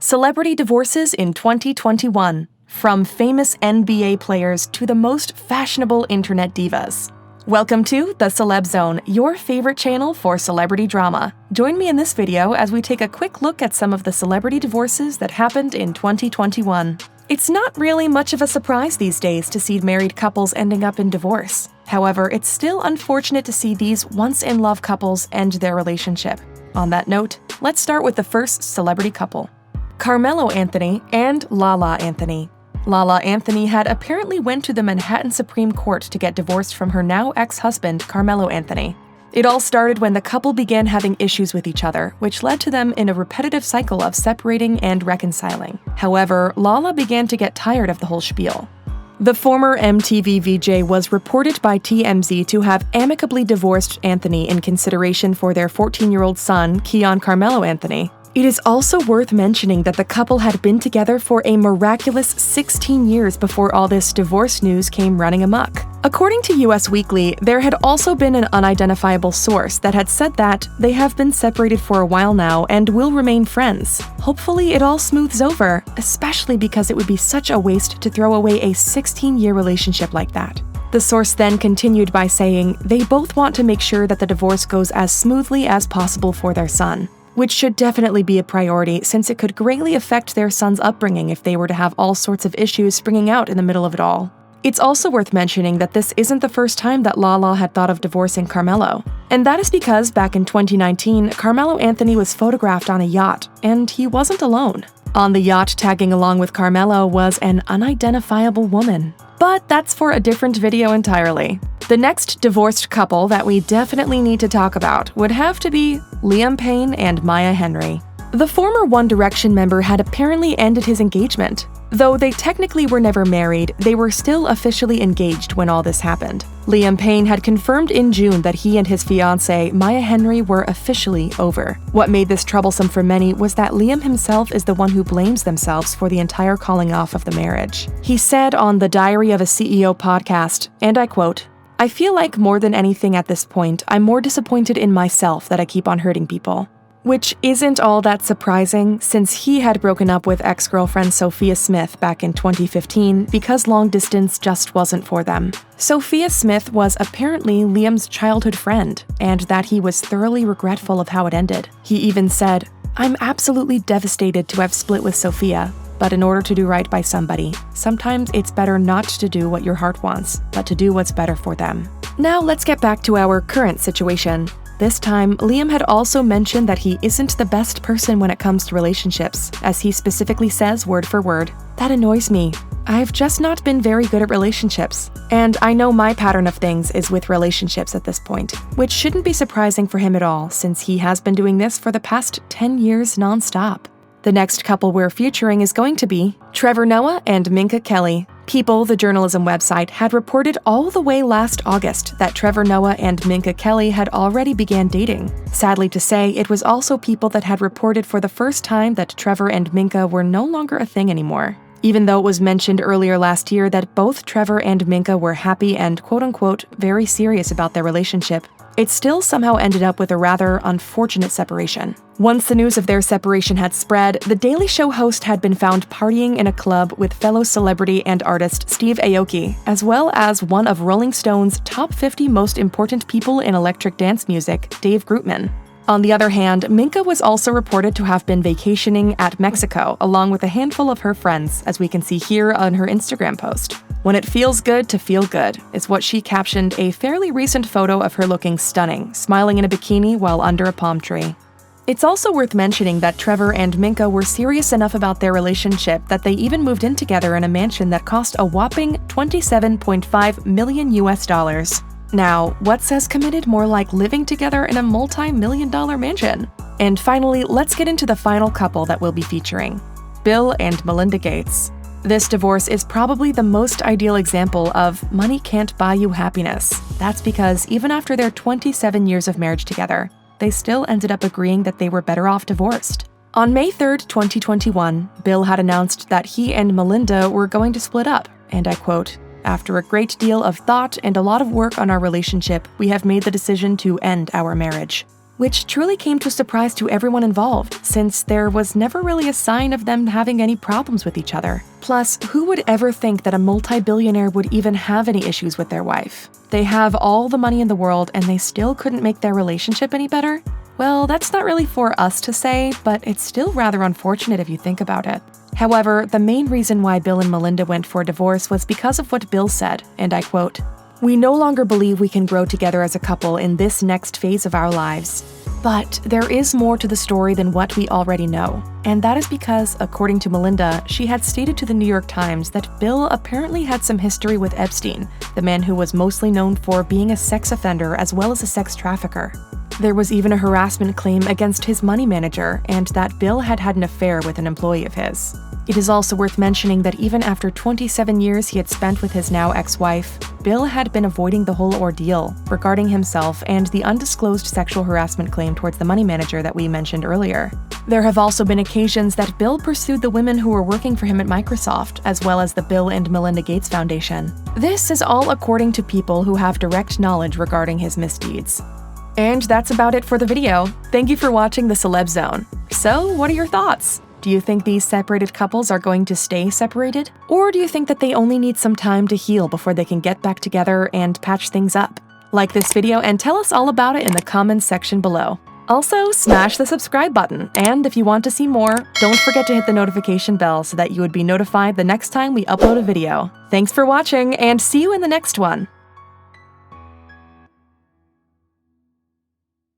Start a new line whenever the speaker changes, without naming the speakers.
Celebrity divorces in 2021, from famous NBA players to the most fashionable internet divas. Welcome to the Celeb Zone, your favorite channel for celebrity drama. Join me in this video as we take a quick look at some of the celebrity divorces that happened in 2021. It's not really much of a surprise these days to see married couples ending up in divorce. However, it's still unfortunate to see these once-in-love couples end their relationship. On that note, let's start with the first celebrity couple. Carmelo Anthony and Lala Anthony. Lala Anthony had apparently went to the Manhattan Supreme Court to get divorced from her now ex-husband, Carmelo Anthony. It all started when the couple began having issues with each other, which led to them in a repetitive cycle of separating and reconciling. However, Lala began to get tired of the whole spiel. The former MTV VJ was reported by TMZ to have amicably divorced Anthony in consideration for their 14-year-old son, Keon Carmelo Anthony. It is also worth mentioning that the couple had been together for a miraculous 16 years before all this divorce news came running amok. According to US Weekly, there had also been an unidentifiable source that had said that they have been separated for a while now and will remain friends. Hopefully it all smooths over, especially because it would be such a waste to throw away a 16-year relationship like that. The source then continued by saying they both want to make sure that the divorce goes as smoothly as possible for their son, which should definitely be a priority since it could greatly affect their son's upbringing if they were to have all sorts of issues springing out in the middle of it all. It's also worth mentioning that this isn't the first time that Lala had thought of divorcing Carmelo. And that is because back in 2019, Carmelo Anthony was photographed on a yacht, and he wasn't alone. On the yacht tagging along with Carmelo was an unidentifiable woman. But that's for a different video entirely. The next divorced couple that we definitely need to talk about would have to be Liam Payne and Maya Henry. The former One Direction member had apparently ended his engagement. Though they technically were never married, they were still officially engaged when all this happened. Liam Payne had confirmed in June that he and his fiancée, Maya Henry, were officially over. What made this troublesome for many was that Liam himself is the one who blames themselves for the entire calling off of the marriage. He said on the Diary of a CEO podcast, and I quote, "I feel like more than anything at this point, I'm more disappointed in myself that I keep on hurting people." Which isn't all that surprising, since he had broken up with ex-girlfriend Sophia Smith back in 2015 because long distance just wasn't for them. Sophia Smith was apparently Liam's childhood friend, and that he was thoroughly regretful of how it ended. He even said, "I'm absolutely devastated to have split with Sophia, but in order to do right by somebody, sometimes it's better not to do what your heart wants, but to do what's better for them." Now let's get back to our current situation. This time, Liam had also mentioned that he isn't the best person when it comes to relationships, as he specifically says word for word, "That annoys me. I've just not been very good at relationships. And I know my pattern of things is with relationships at this point," which shouldn't be surprising for him at all, since he has been doing this for the past 10 years non-stop. The next couple we're featuring is going to be Trevor Noah and Minka Kelly. People, the journalism website, had reported all the way last August that Trevor Noah and Minka Kelly had already began dating. Sadly to say, it was also People that had reported for the first time that Trevor and Minka were no longer a thing anymore. Even though it was mentioned earlier last year that both Trevor and Minka were happy and quote-unquote very serious about their relationship, it still somehow ended up with a rather unfortunate separation. Once the news of their separation had spread, the Daily Show host had been found partying in a club with fellow celebrity and artist Steve Aoki, as well as one of Rolling Stone's top 50 most important people in electric dance music, Dave Grootman. On the other hand, Minka was also reported to have been vacationing at Mexico along with a handful of her friends, as we can see here on her Instagram post. "When it feels good to feel good," is what she captioned a fairly recent photo of her looking stunning, smiling in a bikini while under a palm tree. It's also worth mentioning that Trevor and Minka were serious enough about their relationship that they even moved in together in a mansion that cost a whopping $27.5 million US. Now, what says committed more like living together in a multi-million-dollar mansion? And finally, let's get into the final couple that we'll be featuring, Bill and Melinda Gates. This divorce is probably the most ideal example of money can't buy you happiness. That's because even after their 27 years of marriage together, they still ended up agreeing that they were better off divorced. On May 3rd, 2021, Bill had announced that he and Melinda were going to split up, and I quote, "After a great deal of thought and a lot of work on our relationship, we have made the decision to end our marriage." which truly came to a surprise to everyone involved, since there was never really a sign of them having any problems with each other. Plus, who would ever think that a multi-billionaire would even have any issues with their wife? They have all the money in the world and they still couldn't make their relationship any better? Well, that's not really for us to say, but it's still rather unfortunate if you think about it. However, the main reason why Bill and Melinda went for a divorce was because of what Bill said, and I quote, "We no longer believe we can grow together as a couple in this next phase of our lives. But there is more to the story than what we already know. And that is because, according to Melinda, she had stated to the New York Times that Bill apparently had some history with Epstein, the man who was mostly known for being a sex offender as well as a sex trafficker. There was even a harassment claim against his money manager, and that Bill had had an affair with an employee of his. It is also worth mentioning that even after 27 years he had spent with his now ex-wife, Bill had been avoiding the whole ordeal regarding himself and the undisclosed sexual harassment claim towards the money manager that we mentioned earlier. There have also been occasions that Bill pursued the women who were working for him at Microsoft, as well as the Bill and Melinda Gates Foundation. This is all according to people who have direct knowledge regarding his misdeeds. And that's about it for the video. Thank you for watching the Celeb Zone. So, what are your thoughts? Do you think these separated couples are going to stay separated? Or do you think that they only need some time to heal before they can get back together and patch things up? Like this video and tell us all about it in the comments section below. Also, smash the subscribe button, and if you want to see more, don't forget to hit the notification bell so that you would be notified the next time we upload a video. Thanks for watching, and see you in the next one!